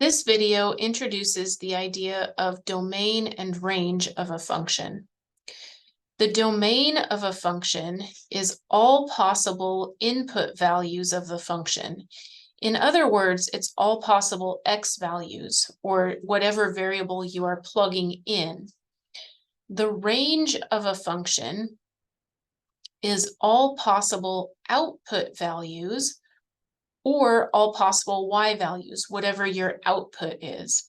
This video introduces the idea of domain and range of a function. The domain of a function is all possible input values of the function. In other words, it's all possible x values, or whatever variable you are plugging in. The range of a function is all possible output values, or all possible y values, whatever your output is.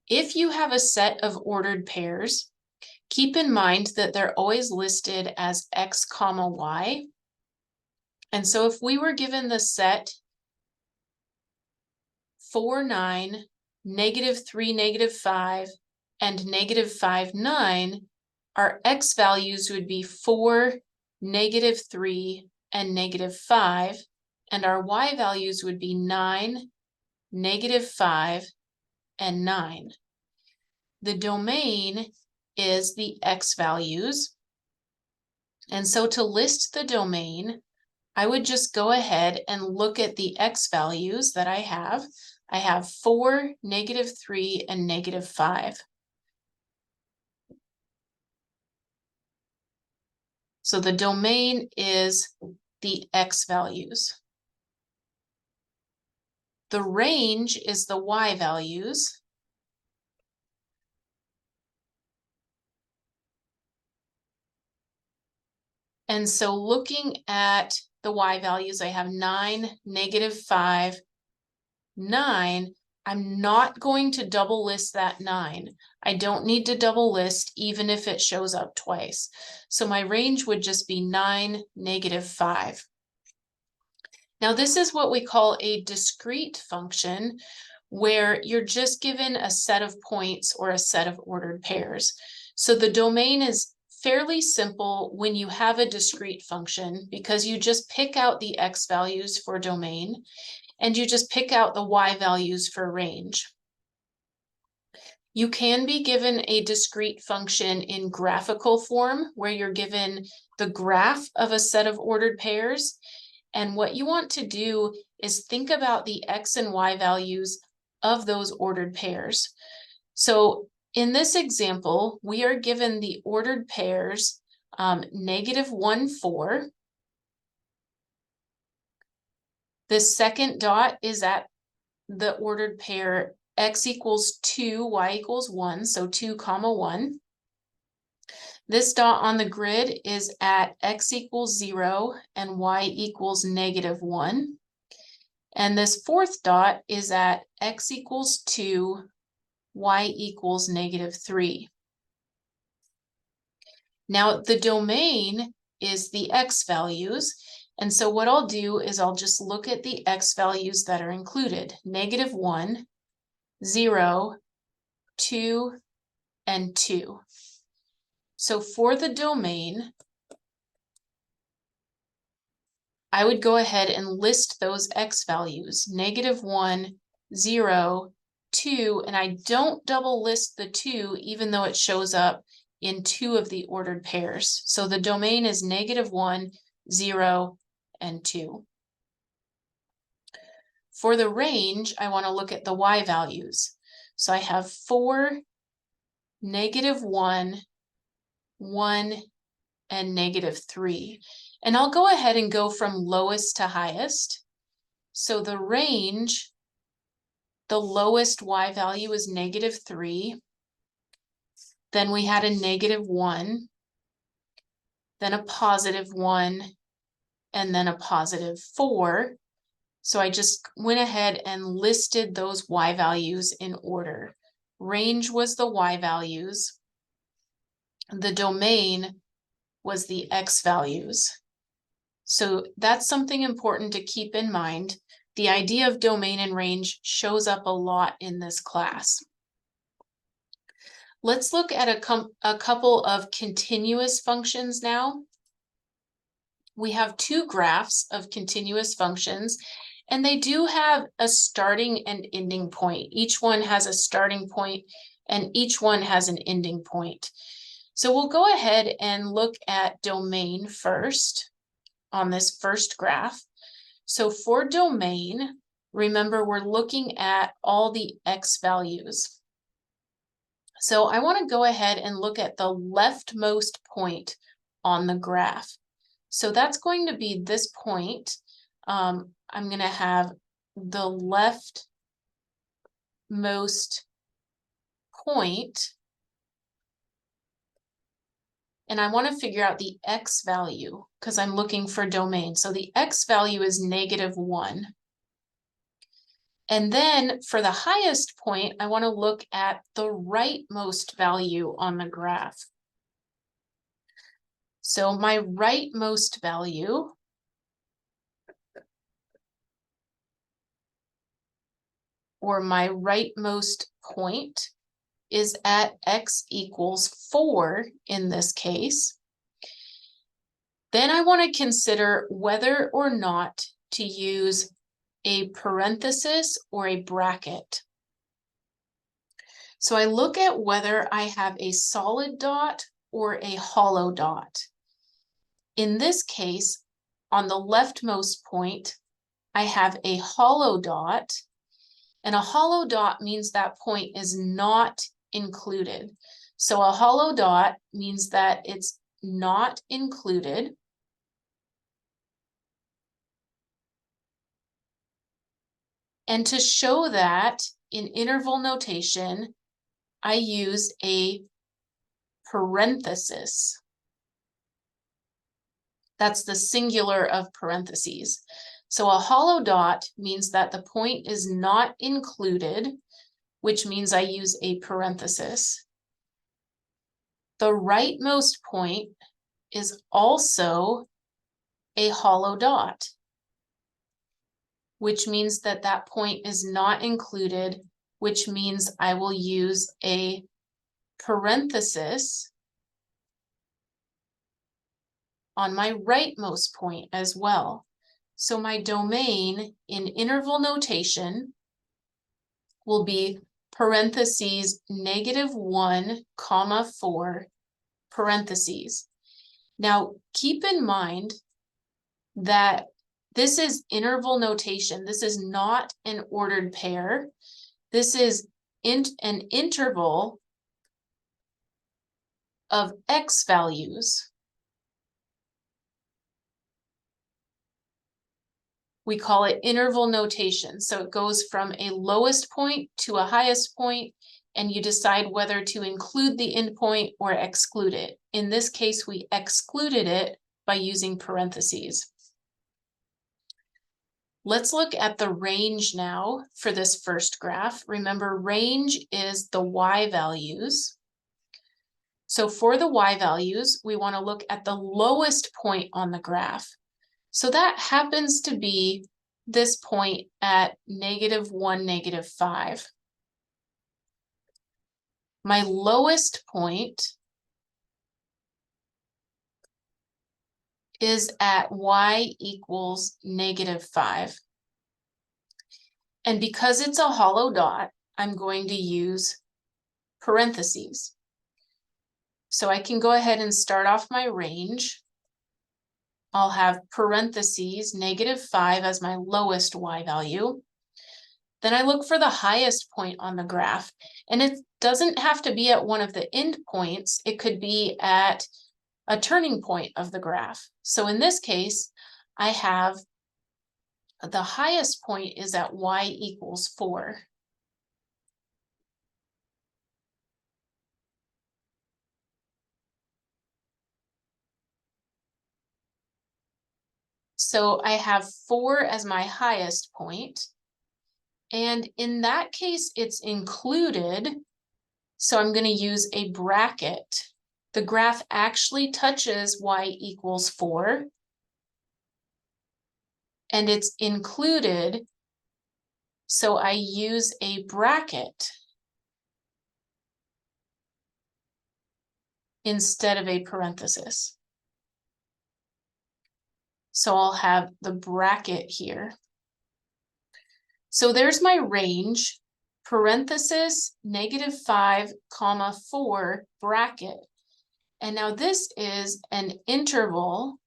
If you have a set of ordered pairs, keep in mind that they're always listed as x comma y. And so if we were given the set 4, 9, -3, -5, and -5, 9, our x values would be 4, -3, and -5, and our y values would be 9, -5, and 9. The domain is the x values. And so to list the domain, I would just go ahead and look at the x values that I have. I have 4, -3, and -5. So the domain is the x values. The range is the y values. And so looking at the y values, I have 9, -5, 9. I'm not going to double list that 9. I don't need to double list even if it shows up twice. So my range would just be 9, -5. Now this is what we call a discrete function, where you're just given a set of points or a set of ordered pairs. So the domain is fairly simple when you have a discrete function, because you just pick out the x values for domain and you just pick out the y values for range. You can be given a discrete function in graphical form, where you're given the graph of a set of ordered pairs. And what you want to do is think about the x and y values of those ordered pairs. So in this example, we are given the ordered pairs -1, 4. The second dot is at the ordered pair x equals 2, y equals 1, so 2, 1. This dot on the grid is at x equals 0 and y equals -1. And this fourth dot is at x equals 2, y equals -3. Now the domain is the x values. And so what I'll do is I'll just look at the x values that are included: -1, 0, 2, and 2. So for the domain, I would go ahead and list those x values: -1, 0, 2, and I don't double list the 2, even though it shows up in 2 of the ordered pairs. So the domain is -1, 0, and 2. For the range, I want to look at the y values. So I have 4, -1, 1, and -3. And I'll go ahead and go from lowest to highest. So the range, the lowest y value is -3. Then we had a -1, then a +1, and then a +4. So I just went ahead and listed those y values in order. Range was the y values. The domain was the x values. So that's something important to keep in mind. The idea of domain and range shows up a lot in this class. Let's look at a couple of continuous functions now. We have two graphs of continuous functions, and they do have a starting and ending point. Each one has a starting point and each one has an ending point. So we'll go ahead and look at domain first on this first graph. So for domain, Remember, we're looking at all the x values. So I want to go ahead and look at the leftmost point on the graph. So that's going to be this point. I'm going to have the leftmost point, and I want to figure out the x value because I'm looking for domain. So the x value is -1. And then for the highest point, I want to look at the rightmost value on the graph. So my rightmost value or my rightmost point is at x equals 4 in this case. Then I want to consider whether or not to use a parenthesis or a bracket. So I look at whether I have a solid dot or a hollow dot. In this case, on the leftmost point, I have a hollow dot, and a hollow dot means that point is not included. So a hollow dot means that it's not included. And to show that in interval notation, I use a parenthesis. That's the singular of parentheses. So a hollow dot means that the point is not included, which means I use a parenthesis. The rightmost point is also a hollow dot, which means that that point is not included, which means I will use a parenthesis on my rightmost point as well. So my domain in interval notation will be parentheses -1, 4, parentheses. Now, keep in mind that this is interval notation. This is not an ordered pair. This is an interval of x values. We call it interval notation. So it goes from a lowest point to a highest point, and you decide whether to include the endpoint or exclude it. In this case, we excluded it by using parentheses. Let's look at the range now for this first graph. Remember, range is the y values. So for the y values, we want to look at the lowest point on the graph. So that happens to be this point at -1, -5. My lowest point is at y equals -5. And because it's a hollow dot, I'm going to use parentheses. So I can go ahead and start off my range. I'll have parentheses -5 as my lowest y value. Then I look for the highest point on the graph. And it doesn't have to be at one of the endpoints. It could be at a turning point of the graph. So in this case, I have the highest point is at y equals 4. So I have 4 as my highest point. And in that case, it's included. So I'm going to use a bracket. The graph actually touches y equals 4. And it's included. So I use a bracket instead of a parenthesis. So I'll have the bracket here. So there's my range, parenthesis, -5, 4, bracket. And now this is an interval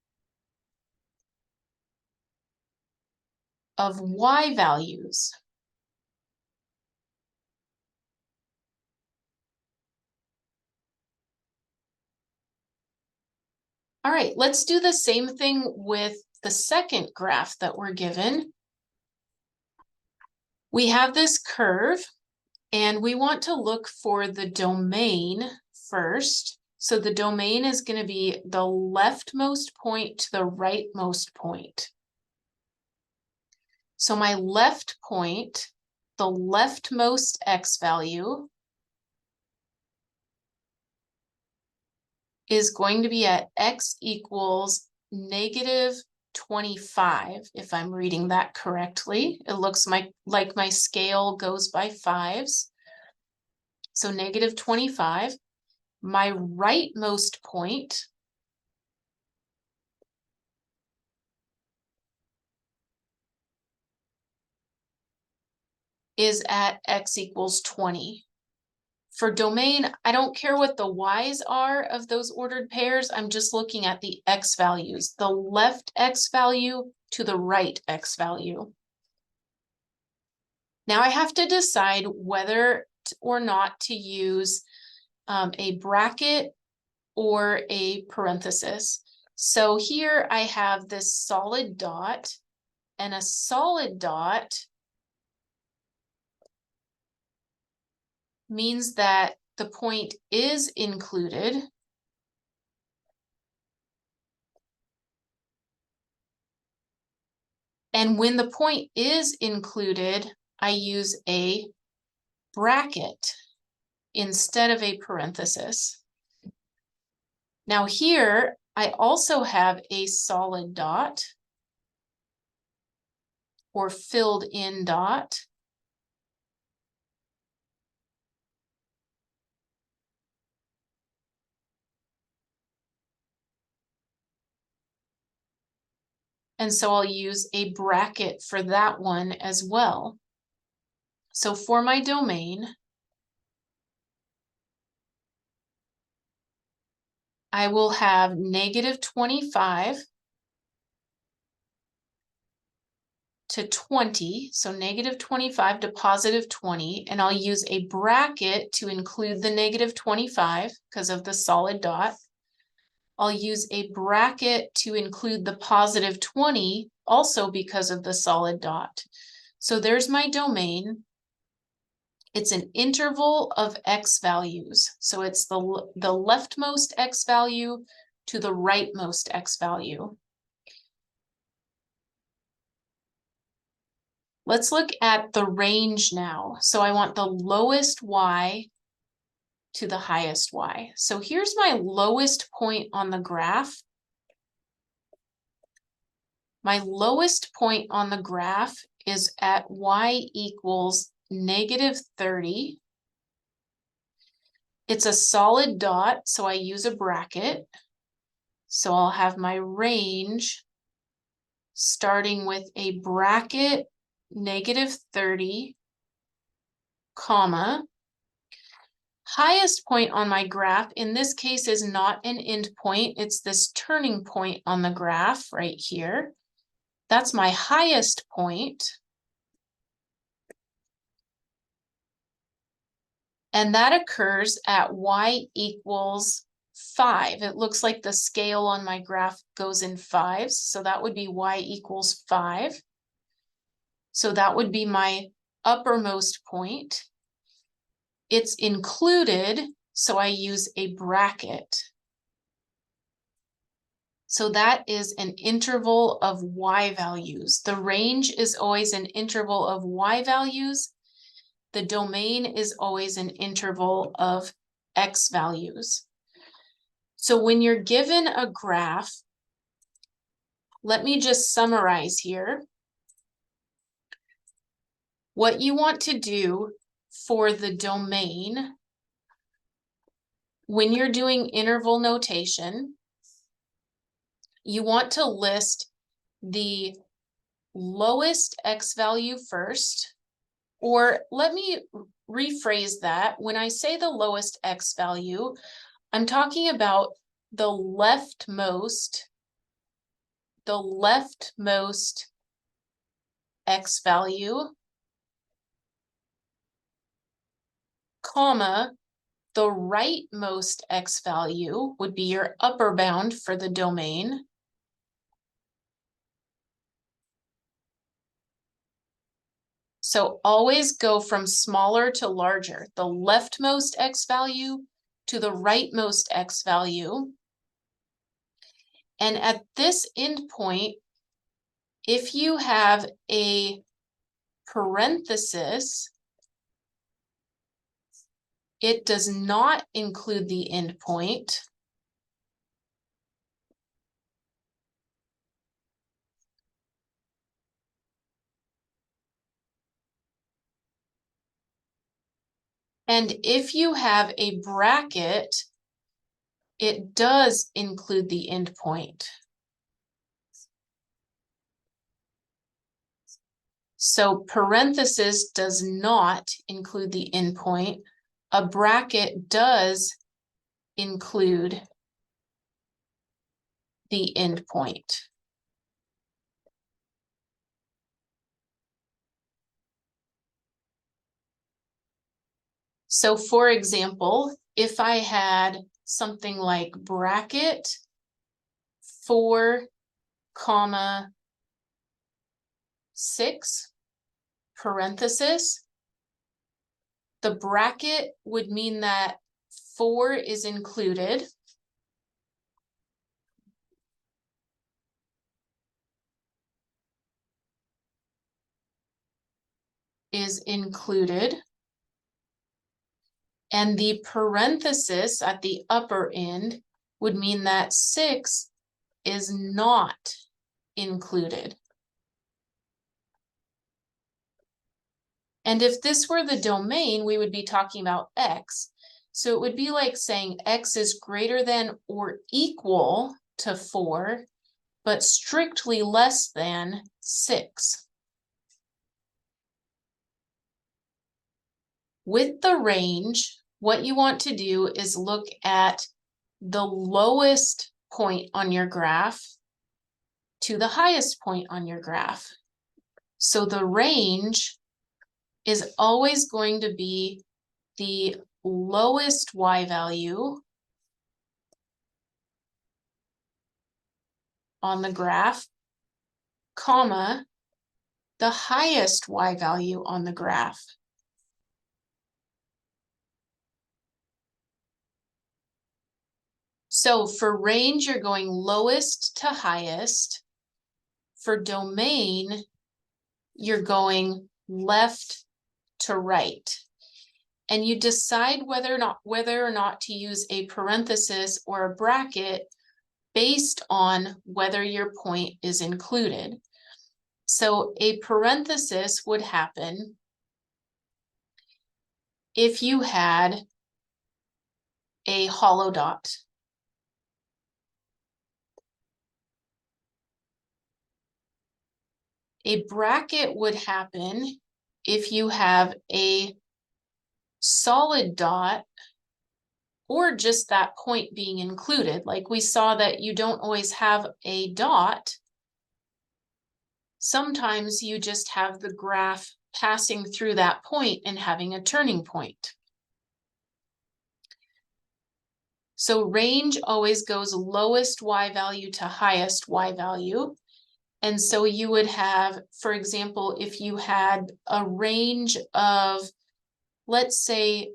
of y values. All right, let's do the same thing with the second graph that we're given. We have this curve, and we want to look for the domain first. So the domain is going to be the leftmost point to the rightmost point. So my left point, the leftmost x value, is going to be at x equals negative 25, if I'm reading that correctly. It looks like my scale goes by fives. So negative 25. My rightmost point is at x equals 20. For domain, I don't care what the y's are of those ordered pairs. I'm just looking at the x values, the left x value to the right x value. Now I have to decide whether or not to use a bracket or a parenthesis. So here I have this solid dot, and a solid dot means that the point is included. And when the point is included, I use a bracket instead of a parenthesis. Now here, I also have a solid dot or filled in dot. And so I'll use a bracket for that one as well. So for my domain, I will have negative 25 to 20, so negative 25 to positive 20, and I'll use a bracket to include the negative 25 because of the solid dot. I'll use a bracket to include the positive 20 also because of the solid dot. So there's my domain. It's an interval of x values. So it's the leftmost x value to the rightmost x value. Let's look at the range now. So I want the lowest y to the highest y. So here's my lowest point on the graph. My lowest point on the graph is at y equals negative 30. It's a solid dot, so I use a bracket. So I'll have my range starting with a bracket, negative 30, comma. Highest point on my graph, in this case, is not an end point. It's this turning point on the graph right here. That's my highest point. And that occurs at y equals 5. It looks like the scale on my graph goes in fives. So that would be y equals 5. So that would be my uppermost point. It's included, so I use a bracket. So that is an interval of y values. The range is always an interval of y values. The domain is always an interval of x values. So when you're given a graph, let me just summarize here. What you want to do for the domain when you're doing interval notation, you want to list the lowest x value first, or let me rephrase that. When I say the lowest x value, I'm talking about the leftmost x value, comma, the rightmost x value would be your upper bound for the domain. So always go from smaller to larger, the leftmost x value to the rightmost x value. And at this endpoint, if you have a parenthesis, it does not include the endpoint. And if you have a bracket, it does include the endpoint. So parenthesis does not include the endpoint. A bracket does include the endpoint. So for example, if I had something like bracket 4, 6, parenthesis, the bracket would mean that 4 is included. And the parenthesis at the upper end would mean that 6 is not included. And if this were the domain, we would be talking about x. So it would be like saying x is greater than or equal to 4, but strictly less than 6. With the range, what you want to do is look at the lowest point on your graph to the highest point on your graph. So the range is always going to be the lowest y value on the graph, comma, the highest y value on the graph. So for range, you're going lowest to highest. For domain, you're going left to right. And you decide whether or not to use a parenthesis or a bracket based on whether your point is included. So a parenthesis would happen if you had a hollow dot. A bracket would happen if you have a solid dot or just that point being included. Like we saw that you don't always have a dot. Sometimes you just have the graph passing through that point and having a turning point. So range always goes lowest y value to highest y value. And so you would have, for example, if you had a range of, let's say,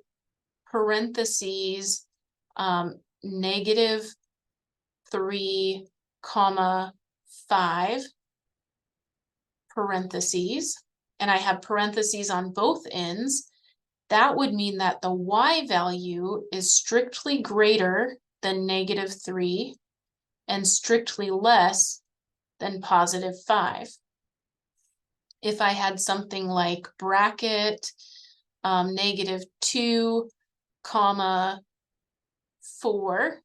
parentheses, -3, 5, parentheses, and I have parentheses on both ends, that would mean that the y value is strictly greater than -3 and strictly less than +5. If I had something like bracket -2, 4,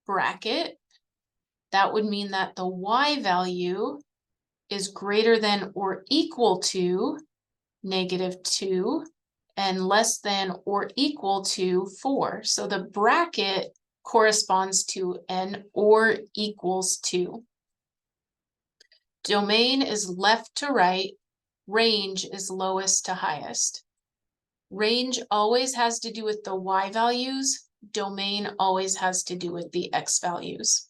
bracket, that would mean that the y value is greater than or equal to -2 and less than or equal to 4. So the bracket corresponds to n or equals to. Domain is left to right, range is lowest to highest. Range always has to do with the y values, domain always has to do with the x values.